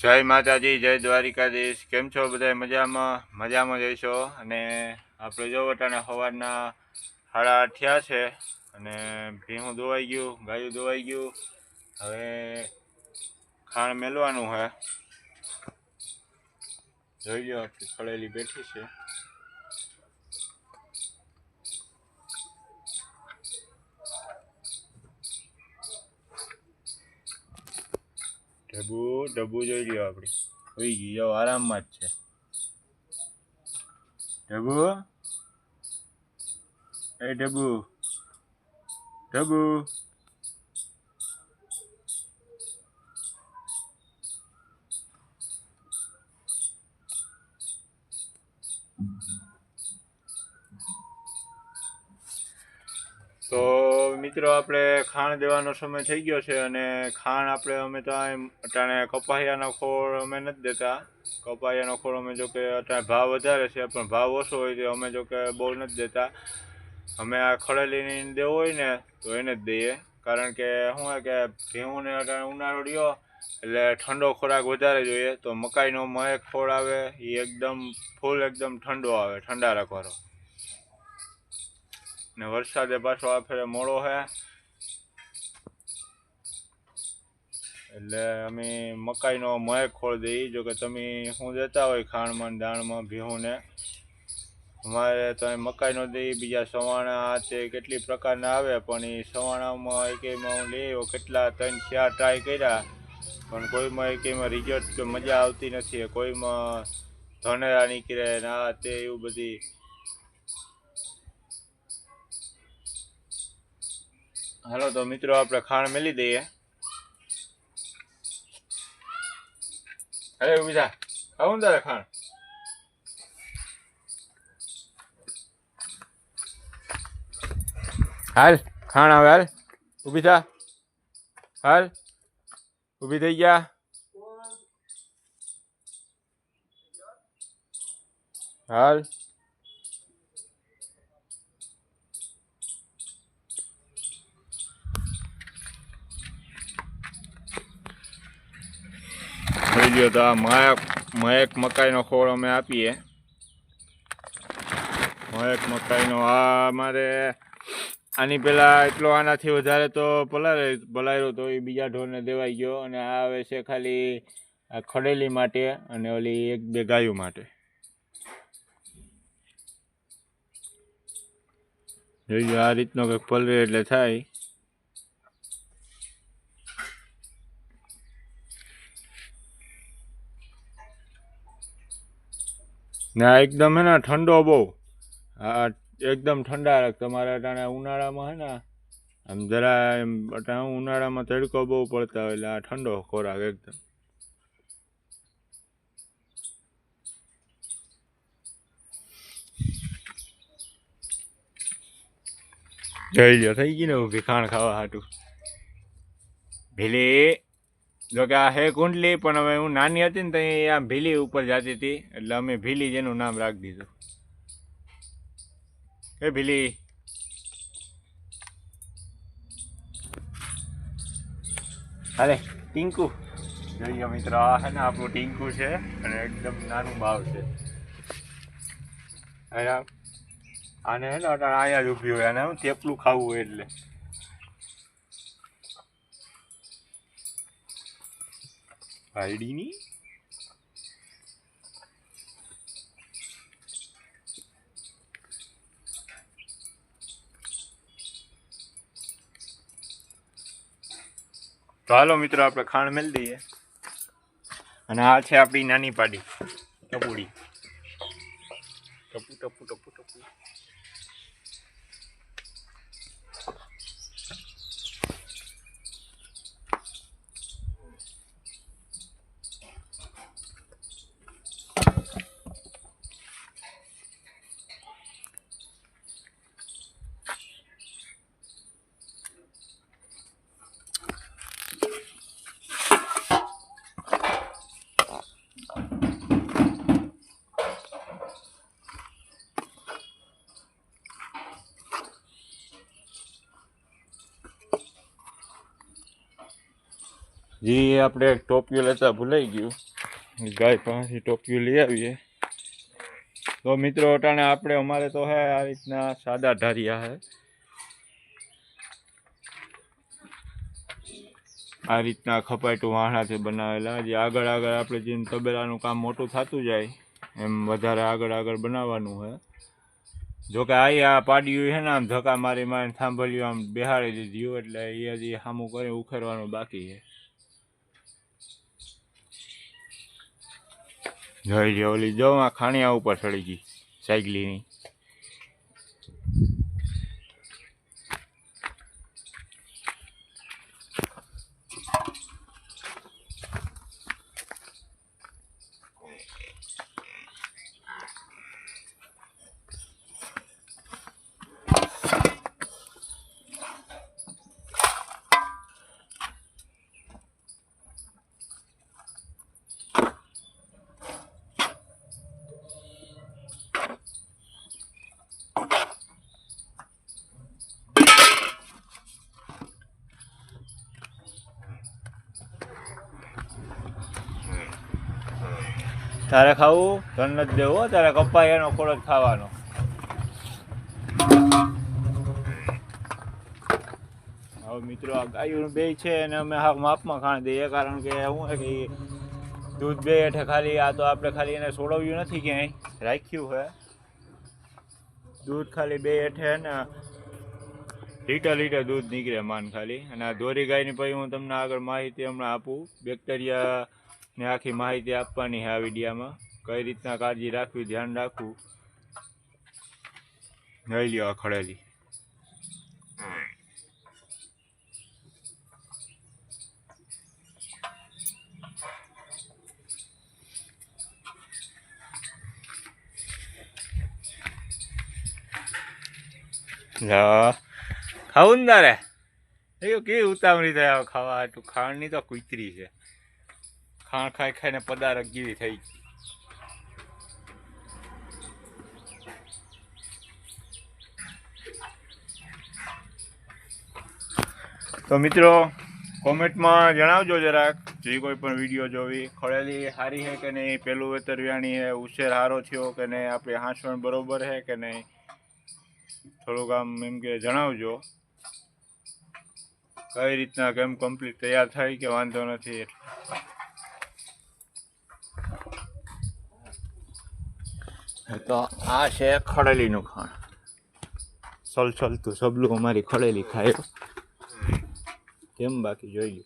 જય માતાજી, જય દ્વારિકાધીશ। કેમ છો બધા? મજામાં જઈશો। અને આપણે જો વટાણે સવારના 8:30 થયા છે અને ભીંહું દોવાઈ ગયું, ગાયું દોવાઈ ગયું। હવે ખાણ મેલવાનું છે। જોઈ લો, ખળેલી બેઠી છે। ઢબુ જોઈ લ્યો, આપણી હોઈ ગઈ, જો આરામમાં જ છે। ઢબુ, એ ઢબુ, ઢબુ, તો મિત્રો આપણે ખાણ દેવાનો સમય થઈ ગયો છે અને ખાણ અમે તો અટાણે કપાસિયાનો ખોળ અમે નથી દેતા। કપાસિયાનો ખોળ અમે જો કે અટાણે ભાવ વધારે છે, પણ ભાવ ઓછો હોય તો અમે જો કે બહુ નથી દેતા। અમે આ ખળેલીની દેવો હોય ને તો એને જ દઈએ, કારણ કે શું હોય કે ભીંહુંને અટાણે ઉનાળો રહ્યો એટલે ઠંડો ખોરાક વધારે જોઈએ। તો મકાઈનો મહેક ખોળ આવે એ એકદમ ઠંડો આવે, ઠંડા રાખવાનો। ને વરસાદે પાછો આ ફેરે મોડો છે એટલે અમે મકાઈનો મહેક ખોળ દઈએ। જો કે તમે શું દેતા હોય ખાણમાં દાણમાં ભીંહુંને, અમારે તો મકાઈનો દઈએ। બીજા સવાણા તે કેટલી પ્રકારના આવે, પણ એ સવાણામાં એકેયમાં હું લઈ આવ્યો, કેટલા 3-4 ટ્રાય કર્યા, પણ કોઈમાં એકેયમાં રિઝલ્ટ કે મજા આવતી નથી। કોઈમાં ધનેરા નીકળે ને આ તે એવું બધી। હાલો તો મિત્રો આપણે ખાણ મેલી દઈએ। અરે ઉભી થા, ખાવું તારે ખાણ? હાલ ખાણ આવે, હાલ ઉભી થા, હાલ ઉભી થઈ ગયા, હાલ જોઈ લ્યો। તો આ મહેક મકાઈનો ખોળ અમે આપીએ। મહેક મકાઈનો આ અમારે આની પહેલાં એટલો આનાથી વધારે તો પલાળ્યો તો એ બીજા ઢોરને દેવાઈ ગયો, અને આ આવે છે ખાલી આ ખડેલી માટે અને ઓલી 1-2 ગાયો માટે। જોઈ લો, આ રીતનો કંઈક પલરે એટલે થાય। ને આ એકદમ હે ને ઠંડો બહુ, આ એકદમ ઠંડા રાખ। તમારે અટાણે ઉનાળામાં હે ને આમ જરા અટાણે ઉનાળામાં તડકો બહુ પડતા હોય એટલે આ ઠંડો ખોરાક એકદમ। જોઈ લો, થઈ ગઈ ને ઊભી ખાણ ખાવા હાટું। ભીલી જોકે આ હે કુંડલી, પણ હવે હું નાની હતી ને તો આ ભીલી ઉપર જતી હતી એટલે અમે ભીલી જેનું નામ રાખી દીધું। એ ભીલી, અરે ટીંકુ જોઈએ મિત્રો, આ છે ને આપણું ટીંકુ છે અને એકદમ નાનું ભાવ છે। આને હે ને અટાણે અહીંયા જ ઊભી હોય, આને હું થેપલું ખાવું હોય એટલે। આઈડીની તો હાલો મિત્રો આપણે ખાણ મેલી દઈએ। અને આ છે આપણી નાની પાડી ટપુડી, ટપુ ટપુ ટપુ ટપુ। જે આપણે ટોપિયો લેતા ભૂલાઈ ગયું, ગાય પાસેથી ટોપિયું લઈ આવીએ. તો મિત્રો અટાણે આપણે અમારે તો હે આ રીતના સાદા ઢારિયા હે. આ રીતના ખપાટું વાહણાથી બનાવેલા. જે આગળ આગળ આપણે જેમ તબેલાનું કામ મોટું થતું જાય એમ વધારે આગળ બનાવવાનું છે. જોકે આ પાડ્યું છે ને આમ ધક્કા મારી મારીને સાંભળ્યું આમ બેહાડી દીધું એટલે એ હજી સામું કરી ઉખેરવાનું બાકી છે. જોઈ લો ઓલી જો આ ખાણિયા ઉપર ચડી ગઈ સાયકલીની. તારે ખાવું તને નથી દેવું, તારે કપાયાનો ખોળ જ ખાવાનો. હવે મિત્રો આ ગાયું બે છે અને અમે હાક માપમાં ખાણ દઈએ, કારણ કે શું છે કે દૂધ બે હેઠે ખાલી આ તો આપણે ખાલી એને છોડાવ્યું નથી ક્યાંય રાખ્યું છે. દૂધ ખાલી બે હેઠે ને લીટર દૂધ નીકળે માન ખાલી. અને આ દોરી ગાયની પછી હું તમને આગળ માહિતી હમણાં આપું. બેક્ટેરિયાની આખી માહિતી આપવાની છે આ વિડીયામાં. કઈ રીતના કાળજી રાખવી, ધ્યાન રાખવું. લઈ લ્યો આ ખડેલી. ખાવું ને તારે એ કેવી ઉતાવળી થાય ખાવા હાટું. ખાંડની તો કુતરી છે, ખાણ ખાઈને પદારક જેવી થઈ ગઈ. તો મિત્રો કોમેન્ટમાં જણાવજો જરાક, જે કોઈ પણ વિડીયો જોવી ખડેલી સારી છે કે નહીં, પેલું વેતર વ્યાણી છે, ઉછેર સારો થયો કે નહીં, આપણે હાંસવણ બરોબર છે કે નહીં, થોડુંક આમ એમ કે જણાવજો. કઈ રીતના કેમ કમ્પ્લીટ તૈયાર થાય કે વાંધો નથી. તો આ છે ખડેલીનું ખાણ. સલસલતું સબલું અમારી ખડેલી ખાય કેમ, બાકી જોઈ લો.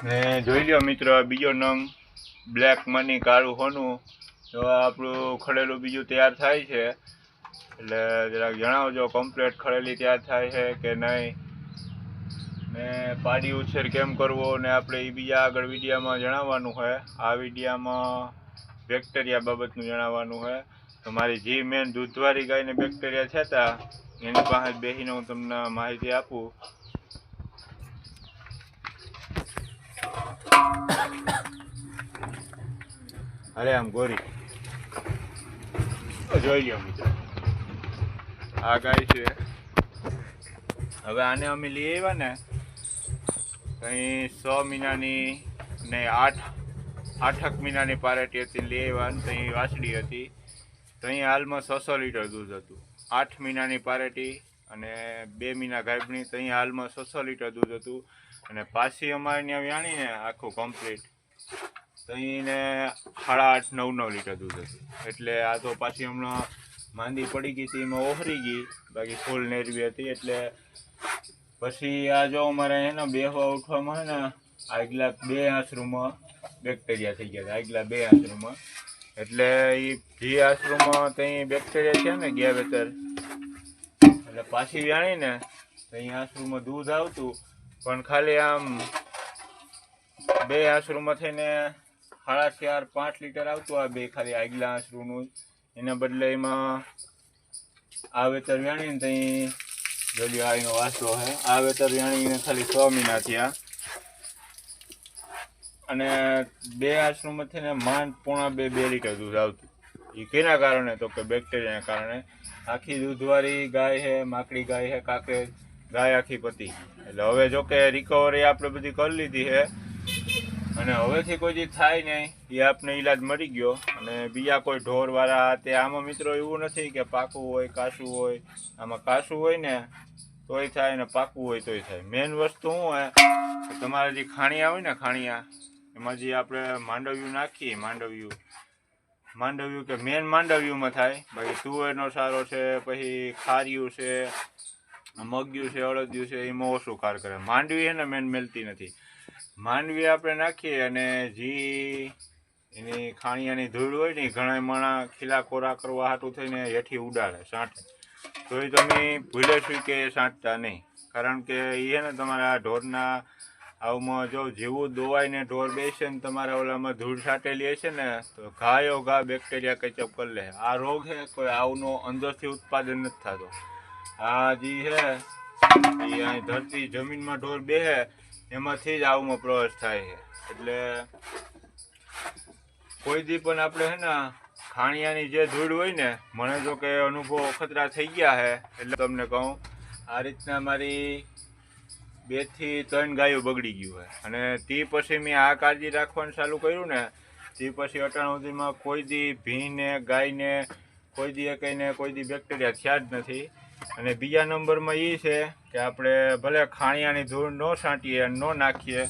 ને જોઈ લો મિત્રો બીજો નંગ બ્લેક મની કાળું હોનું. તો આપણું ખડેલું બીજું તૈયાર થાય છે, એટલે જરાક જણાવજો કમ્પ્લીટ ખડેલી તૈયાર થાય છે કે નહીં, ને પાડી ઉછેર કેમ કરવો ને આપણે એ બીજા આગળ વિડીયામાં જણાવવાનું છે. આ વિડીયામાં બેક્ટેરિયા બાબતનું જણાવવાનું છે. તો મારી જે મેન દૂધવાળી ગાયને બેક્ટેરિયા થતા એની પાસે બેસીને હું તમને માહિતી આપું. અરે આમ ગોરી જોઈ લો મિત્રો, આ ગાય છે. હવે આને અમે લઈ આવ્યા ને કંઈ 6 મહિનાની ને 8 મહિનાની પારેટી હતી, લઈ આવ્યા ને ત્યાં વાસળી હતી. તો અહીંયા હાલમાં 600 લીટર દૂધ હતું. 8 મહિનાની પારેટી અને 2 મહિના ગાભણી, તો અહીંયા હાલમાં 600 લીટર દૂધ હતું. અને પાછી અમારે ત્યાં વ્યાણી ને આખું કમ્પ્લીટ તો એને 8.5-9 લીટર દૂધ હતું. એટલે આ તો પાછી હમણાં માંદી પડી ગઈ હતી, એમાં ઓહરી ગઈ, બાકી ફૂલ નેરવી હતી. એટલે પછી આ જો અમારે એને બેહવા ઉઠવામાં ને આગલા 2 આશરૂમાં બેક્ટેરિયા થઈ ગયા હતા. આગલા 2 આશરૂમાં એટલે એ જે આશરૂમાં ત્યાં બેક્ટેરિયા છે ને ગયા વેતર, એટલે પાછી વ્યાણી ને ત્યાં આશરૂમાં દૂધ આવતું, પણ ખાલી આમ 2 આશરૂમાં થઈને 4.5-5 લીટર આવતું. આ બે ખાલી આગલા આશરૂનું, એના બદલે એમાં આ વેતર વ્યાણીને ત્યાં જોડ્યો આ એનો વાસલો છે. આ વેતર વ્યાણીને ખાલી 6 મહિના થયા અને 2 આશ્રમમાંથી ને માંડ પોણા 2 લીટર દૂધ આવતું. એ કેના કારણે તો કે બેક્ટેરિયાના કારણે. આખી દૂધવાળી ગાય છે, માકડી ગાય છે, કાકે ગાય આખી પતી. એટલે હવે જો કે રિકવરી આપણે બધી કરી લીધી છે અને હવેથી કોઈ જે થાય નહીં એ આપણે ઈલાજ મળી ગયો. અને બીજા કોઈ ઢોરવાળા તે આમાં મિત્રો એવું નથી કે પાકું હોય કાચું હોય. આમાં કાચું હોય ને તોય થાય ને પાકું હોય તોય થાય. મેઇન વસ્તુ શું હોય કે તમારે જે ખાણિયા હોય ને ખાણિયા એમાં જે આપણે માંડવ્યું નાખીએ માંડવ્યું કે મેન માંડવ્યુંમાં થાય. પછી તુવેરનો સારો છે, પછી ખાર્યું છે, મગ્યું છે, અડદિયું છે, એમાં ઓછું કાર કરે. માંડવી છે ને મેન મેલતી નથી. માંડવી આપણે નાખીએ અને જે એની ખાણિયાની ધૂળ હોય ને ઘણા માણા ખીલા કોરા કરવા હાટું થઈને હેઠી ઉડાડે સાંટે. તો એ તમે ભૂલે છું કે સાંટતા નહીં, કારણ કે એ છે ને તમારા ઢોરના આવું જો જેવું દોવાઈને ઢોર બેસે ને તમારા ઓલામાં ધૂળ છાંટેલી હશે ને તો ઘાયો ઘા બેક્ટેરિયા કચઅપ કરી લે. આ રોગ છે કોઈ આવનો અંદરથી ઉત્પાદન નથી થતો. આ જે છે એ અહીં ધરતી જમીનમાં ઢોર બેસે એમાંથી જ આવમાં પ્રવેશ થાય છે. એટલે કોઈ દી પણ આપણે છે ને ખાણિયાની જે ધૂળ હોય ને, મને જો કે અનુભવ અખતરા થઈ ગયા છે એટલે તમને કહું, આ રીતના મારી 2 થી 3 ગાયો બગડી ગયું હોય. અને તે પછી મેં આ કાળજી રાખવાનું ચાલુ કર્યું ને તે પછી અટાણ સુધીમાં કોઈ દી ભીને ગાયને કોઈ દી કહીને કોઈ દી બેક્ટેરિયા થયા જ નથી. અને બીજા નંબરમાં એ છે કે આપણે ભલે ખાણિયાની ધૂળ ન છાંટીએ ન નાખીએ,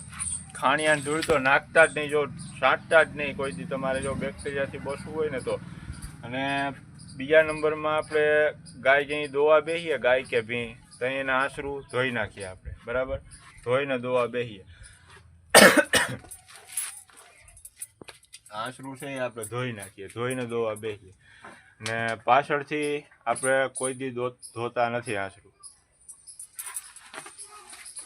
ખાણિયાની ધૂળ તો નાખતા જ નહીં, જો છાંટતા જ નહીં કોઈ દી તમારે જો બેક્ટેરિયાથી બચવું હોય ને તો. અને બીજા નંબરમાં આપણે ગાય જ્યાં દોવા બેસીએ ગાય કે ભીં ત્યાં એના આશરું ધોઈ નાખીએ આપણે, બરાબર? ધોઈને દોવા બેસીએ આશરું છે એ આપણે ધોઈ નાખીએ, ધોઈને દોવા બેસીએ. ને પાછળથી આપણે કોઈ દી ધોતા નથી આશરું.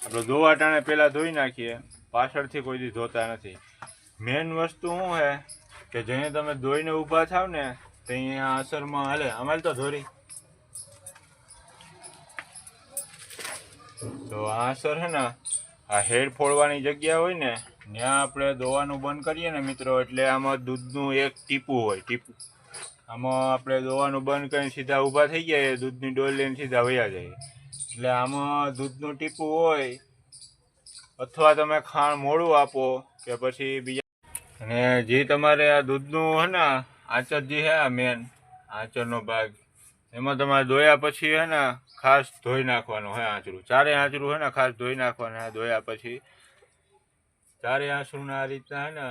આપણે દોવા ટાણે પહેલાં ધોઈ નાખીએ, પાછળથી કોઈ દી ધોતા નથી. મેન વસ્તુ શું છે કે જેને તમે ધોઈને ઊભા થાવ ને તો અહીંયા અસરમાં હાલે. અમારે તો ધોરી તો આ અસર છે ને આ હેડ ફોડવાની જગ્યા હોય ને ત્યાં આપણે દોવાનું બંધ કરીએ ને મિત્રો, એટલે આમાં દૂધનું એક ટીપું હોય. ટીપું આમાં આપણે દોવાનું બંધ કરીને સીધા ઊભા થઈ જાય, દૂધની ડોલ લઈને સીધા વયા જાય. એટલે આમાં દૂધનું ટીપું હોય અથવા તમે ખાણ મોડું આપો કે પછી બીજા. અને જે તમારે આ દૂધનું છે ને આંચર જે છે આ મેન આંચરનો ભાગ એમાં તમારે ધોયા પછી છે ને ખાસ ધોઈ નાખવાનું હોય આંચરું. 4 આંચરું છે ને ખાસ ધોઈ નાખવાના. ધોયા પછી 4 આંચરુંના આ રીતના છે ને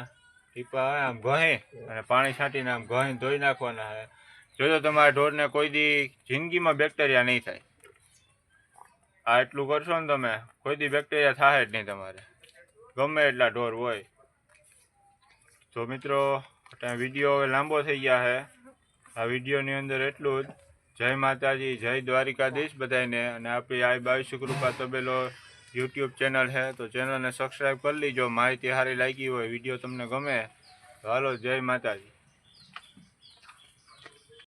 ટીપા હોય આમ ઘહી અને પાણી છાંટીને આમ ઘહી ધોઈ નાખવાના છે. જોજો તમારા ઢોરને કોઈ દી જિંદગીમાં બેક્ટેરિયા નહીં થાય. આ એટલું કરશો ને તમે કોઈ દી બેક્ટેરિયા થાય જ નહીં તમારે, ગમે એટલા ઢોર હોય. તો મિત્રો વિડીયો હવે લાંબો થઈ ગયા છે. આ વિડીયોની અંદર એટલું જ. જય માતાજી, જય દ્વારિકાધીશ બધાને. અને આપણી આ 22 કૃપા તબેલો યુટ્યુબ ચેનલ છે તો ચેનલને સબસ્ક્રાઈબ કરી લીજો. માહિતી સારી લાગી હોય, વિડીયો તમને ગમે તો હાલો, જય માતાજી.